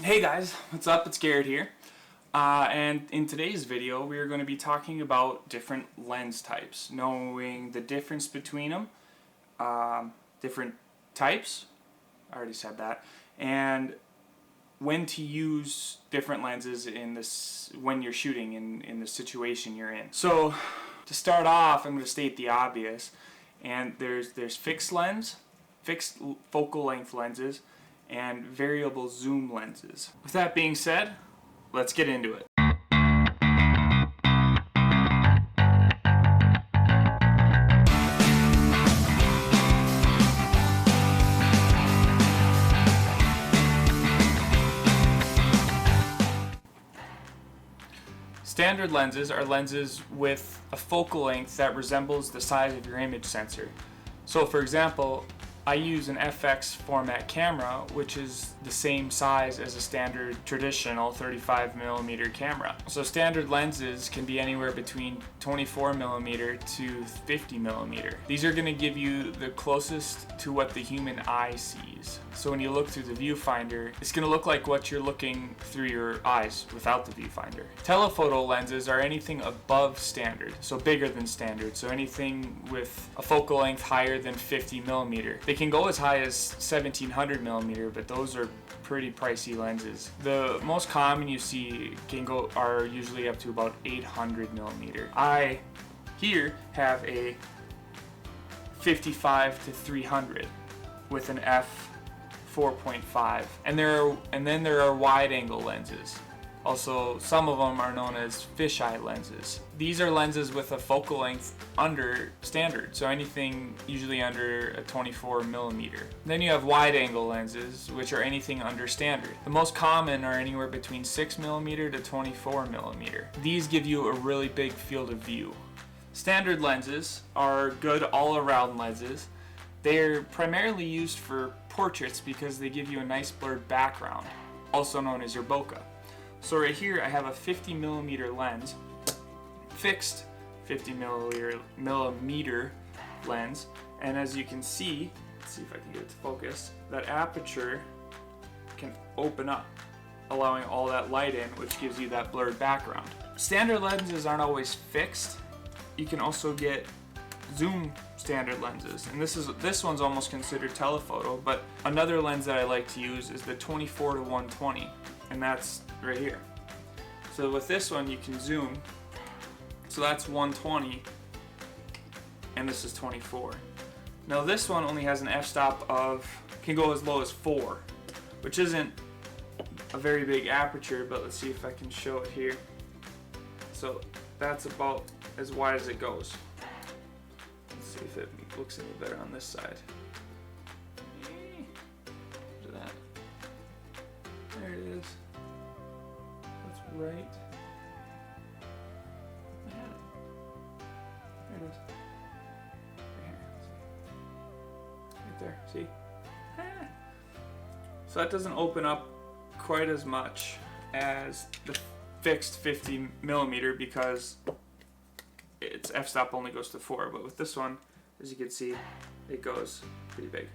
Hey guys, what's up? It's Garrett here. And in today's video, we are going to be talking about different lens types, knowing the difference between them, different types, I already said that, and when to use different lenses in this when you're shooting in the situation you're in. So to start off, I'm going to state the obvious, and there's fixed focal length lenses, and variable zoom lenses. With that being said, let's get into it. Standard lenses are lenses with a focal length that resembles the size of your image sensor. So for example, I use an FX format camera, which is the same size as a standard traditional 35mm camera. So standard lenses can be anywhere between 24mm to 50mm. These are going to give you the closest to what the human eye sees. So when you look through the viewfinder, it's going to look like what you're looking through your eyes without the viewfinder. Telephoto lenses are anything above standard, so bigger than standard, so anything with a focal length higher than 50mm. They can go as high as 1700mm, but those are pretty pricey lenses. The most common you see are usually up to about 800mm. I here have a 55 to 300 with an f/4.5, and then there are wide angle lenses. Also, some of them are known as fisheye lenses. These are lenses with a focal length under standard, so anything usually under a 24mm. Then you have wide angle lenses, which are anything under standard. The most common are anywhere between 6mm to 24mm. These give you a really big field of view. Standard lenses are good all-around lenses. They're primarily used for portraits because they give you a nice blurred background, also known as your bokeh. So right here I have a 50mm lens, fixed 50mm lens, and as you can see, let's see if I can get it to focus, that aperture can open up, allowing all that light in, which gives you that blurred background. Standard lenses aren't always fixed. You can also get zoom standard lenses, and this one's almost considered telephoto, but another lens that I like to use is the 24 to 120, and that's right here. So with this one you can zoom, so that's 120 and this is 24. Now this one only has an f-stop can go as low as 4, which isn't a very big aperture, but let's see if I can show it here. So that's about as wide as it goes. Let's see if it looks any better on this side. Look at that. There it is. That's right. There it is. Right there. See? So that doesn't open up quite as much as the fixed 50mm because its f-stop only goes to 4, but with this one, as you can see, it goes pretty big,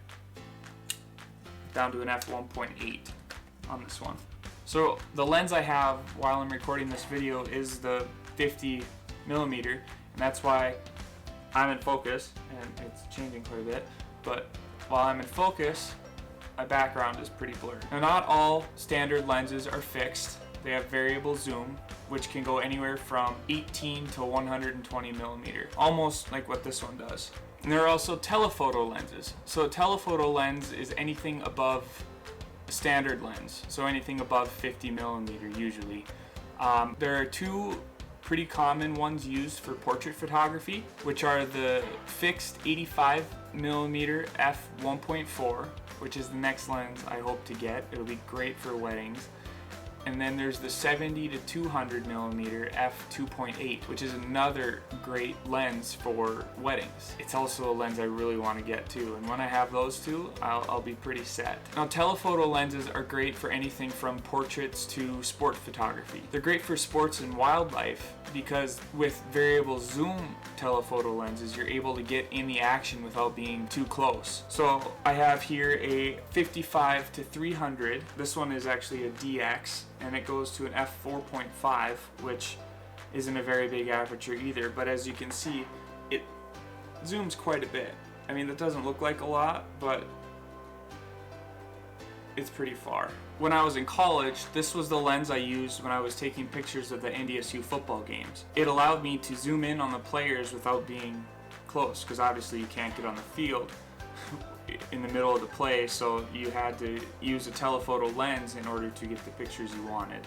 down to an f1.8 on this one. So the lens I have while I'm recording this video is the 50mm, and that's why I'm in focus, and it's changing quite a bit, but while I'm in focus, my background is pretty blurred. Now not all standard lenses are fixed. They have variable zoom, which can go anywhere from 18 to 120mm, almost like what this one does. And there are also telephoto lenses. So a telephoto lens is anything above a standard lens, so anything above 50mm usually. There are two pretty common ones used for portrait photography, which are the fixed 85mm f1.4, which is the next lens I hope to get. It'll be great for weddings. And then there's the 70 to 200 millimeter f2.8, which is another great lens for weddings. It's also a lens I really want to get to, and when I have those two, I'll be pretty set. Now, telephoto lenses are great for anything from portraits to sport photography. They're great for sports and wildlife because with variable zoom telephoto lenses, you're able to get in the action without being too close. So I have here a 55 to 300. This one is actually a DX, and it goes to an f4.5, which isn't a very big aperture either, but as you can see, it zooms quite a bit. I mean, that doesn't look like a lot, but it's pretty far. When I was in college, this was the lens I used when I was taking pictures of the NDSU football games. It allowed me to zoom in on the players without being close, because obviously you can't get on the field in the middle of the play, so you had to use a telephoto lens in order to get the pictures you wanted.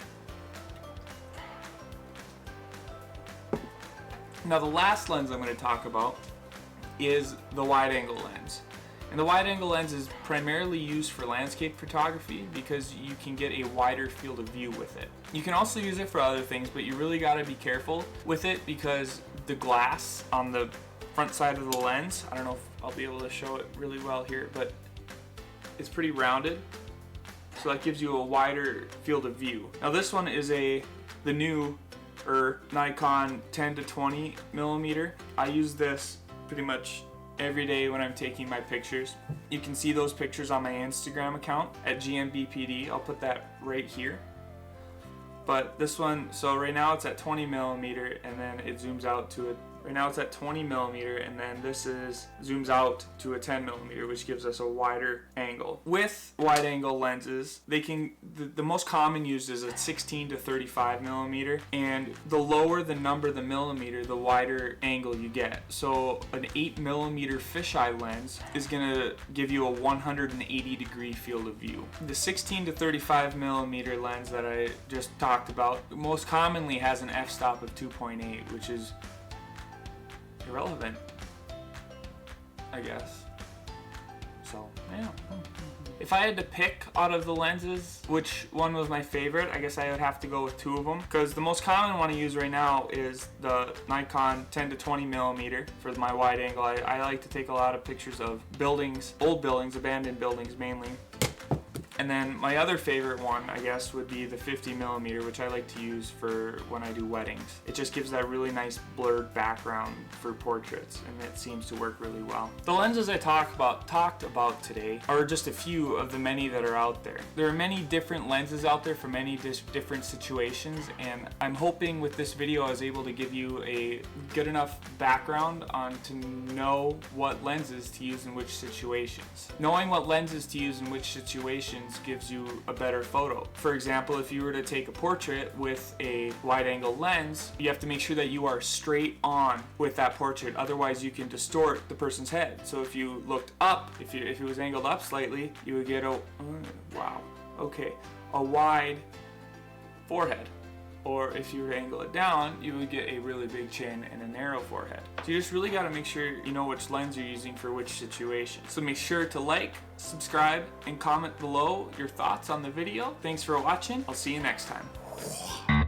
Now, the last lens I'm going to talk about is the wide-angle lens. And the wide-angle lens is primarily used for landscape photography because you can get a wider field of view with it. You can also use it for other things, but you really got to be careful with it because the glass on the front side of the lens, I don't know if I'll be able to show it really well here, but it's pretty rounded, so that gives you a wider field of view. Now, this one is the new Nikon 10 to 20 millimeter. I use this pretty much every day when I'm taking my pictures. You can see those pictures on my Instagram account at GMBPD. I'll put that right here. But this one, so right now it's at 20 millimeter, and then it zooms out to a, right now it's at 20 millimeter, and then this zooms out to a 10 millimeter, which gives us a wider angle. With wide angle lenses, they can, the most common used is a 16 to 35 millimeter, and the lower the number, the millimeter, the wider angle you get. So an 8 millimeter fisheye lens is gonna give you a 180 degree field of view. The 16 to 35 millimeter lens that I just talked about most commonly has an f-stop of 2.8, which is irrelevant, I guess. So, yeah. If I had to pick out of the lenses which one was my favorite, I guess I would have to go with two of them, because the most common one I use right now is the Nikon 10 to 20 millimeter for my wide angle. I like to take a lot of pictures of buildings, old buildings, abandoned buildings mainly. And then my other favorite one, I guess, would be the 50 millimeter, which I like to use for when I do weddings. It just gives that really nice blurred background for portraits, and it seems to work really well. The lenses I talked about today are just a few of the many that are out there. There are many different lenses out there for many different situations, and I'm hoping with this video I was able to give you a good enough background on to know what lenses to use in which situations. Knowing what lenses to use in which situations gives you a better photo. For example, if you were to take a portrait with a wide angle lens, you have to make sure that you are straight on with that portrait, otherwise you can distort the person's head. So if you looked up, if it was angled up slightly, you would get a wide forehead. Or if you were to angle it down, you would get a really big chin and a narrow forehead. So you just really got to make sure you know which lens you're using for which situation. So make sure to like, subscribe, and comment below your thoughts on the video. Thanks for watching. I'll see you next time.